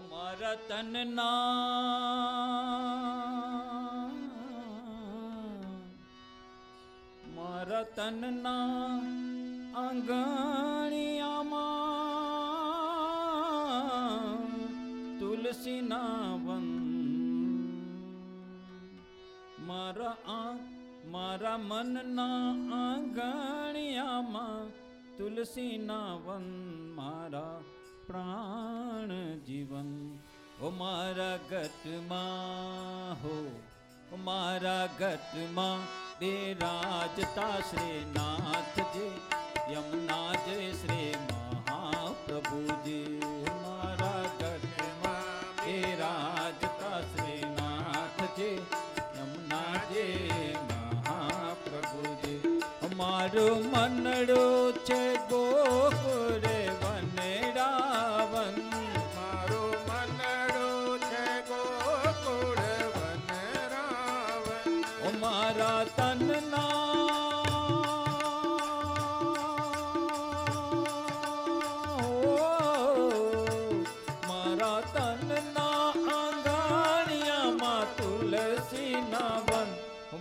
મારા તનના મારા તનના આંગણિયામાં તુલસીના વન મારા મનના આંગણિયામાં તુલસીના વન મારા પ્રાણ જીવન ઓ મારા ગટમાં હો મારા ગટમાં બિરાજતા શ્રીનાથજી યમુના જય શ્રી મહાપ્રભુજી મારા ગટમાં બિરાજતા શ્રીનાથજી યમુના જય મહાપ્રભુજી મારું મનડું છે ગોકુળ વનરાવન મારું મનડું છે ગોકુળ વનરાવન ઓ મારા તનના મારા તનના આંગણિયામાં તુલસીના વન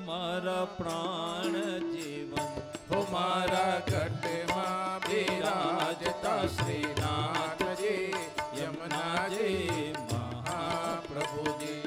મારા પ્રાણ જીવન હો મારા ગઢમાં બિરાજતા શ્રીનાથજી યમુનાજી મહાપ્રભુજી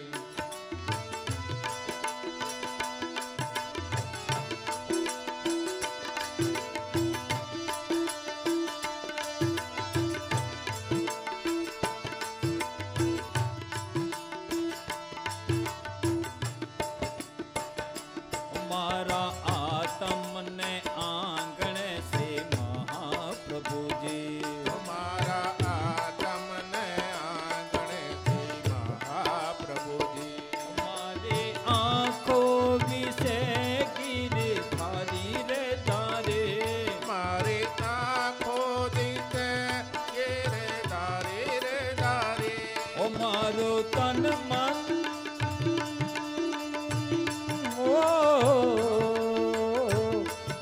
મારા આતમને આંગણે શ્રી મહાપ્રભુજી મારા આતમને આંગણે શ્રી મહાપ્રભુજી મારી આંખો વિશે ગીરી થારી રે તારે મારી આંખો દીતે રે દારે ઓ મારો તન મન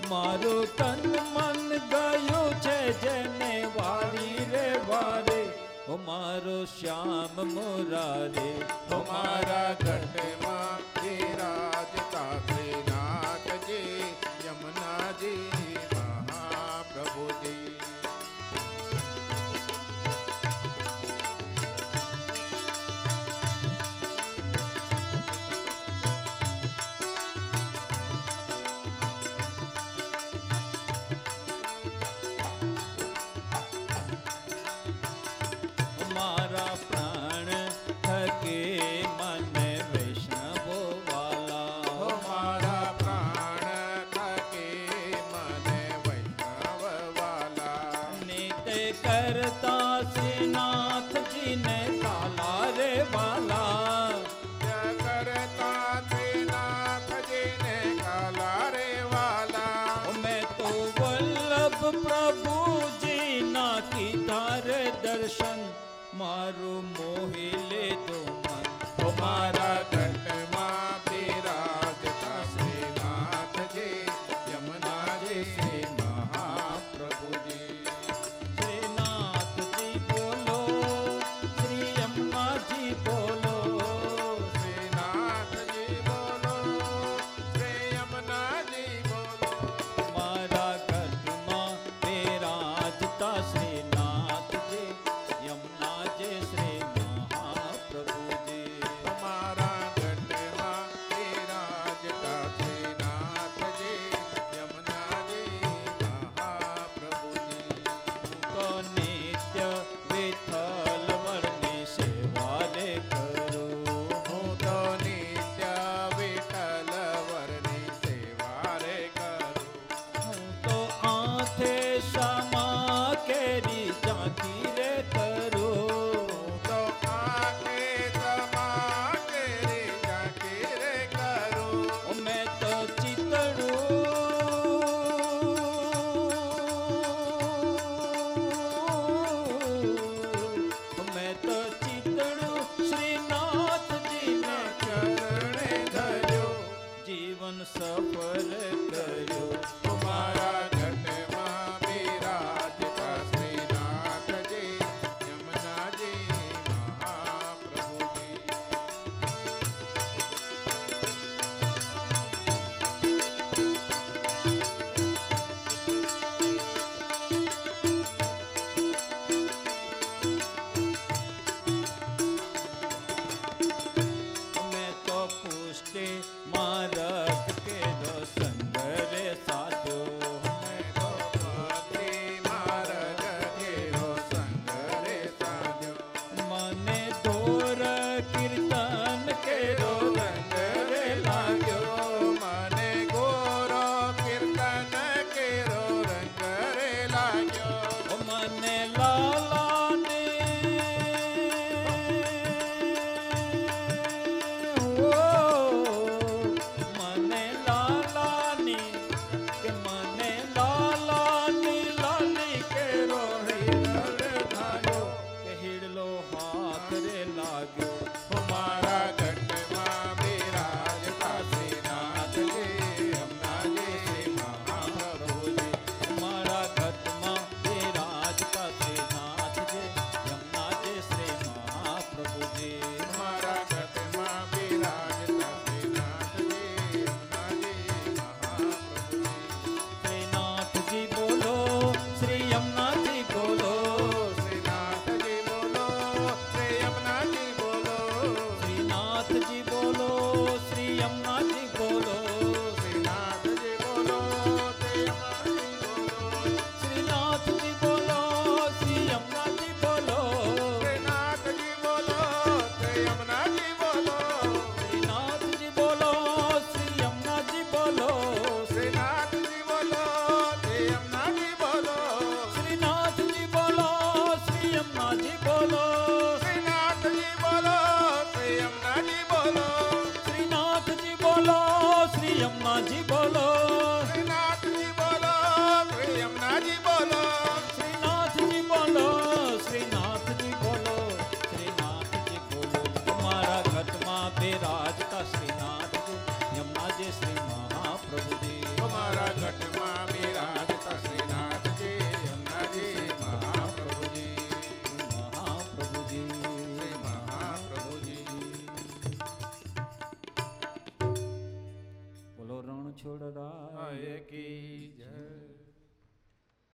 મારું તન મન ગયું છે જેને વારી રે વારે ઓ મારો શ્યામ મોરારે હો મારા ગઢમાં બિરાજતા શ્રીનાથજી યમુનાજી મહાપ્રભુજી મારા પ્રાણ થકે મને વૈષ્ણવો વાલા હો મારા પ્રાણ થકે મને વૈષ્ણવ વાલા નિત્ય કરતા શ્રીનાથજીને કાલા રે વાલા કરતા શ્રીનાથજીને કાલા રે વાલા મેં તો વલ્લભ પ્રભુજી ના કીધા રે દર્શન મારું મોહી લેતો મન હો મારા ગઢમાં બિરાજતા શ્રીનાથજી યમુનાજી શ્રી મહાપ્રભુજી શ્રીનાથજી બોલો શ્રી યમુનાજી બોલો શ્રીનાથજી બોલો શ્રી યમુનાજી બોલો મારા ઘરમાં બિરાજતા શ્રીનાથજી યમુના જય શ્રી મહાપ્રભુજી મારા ઓ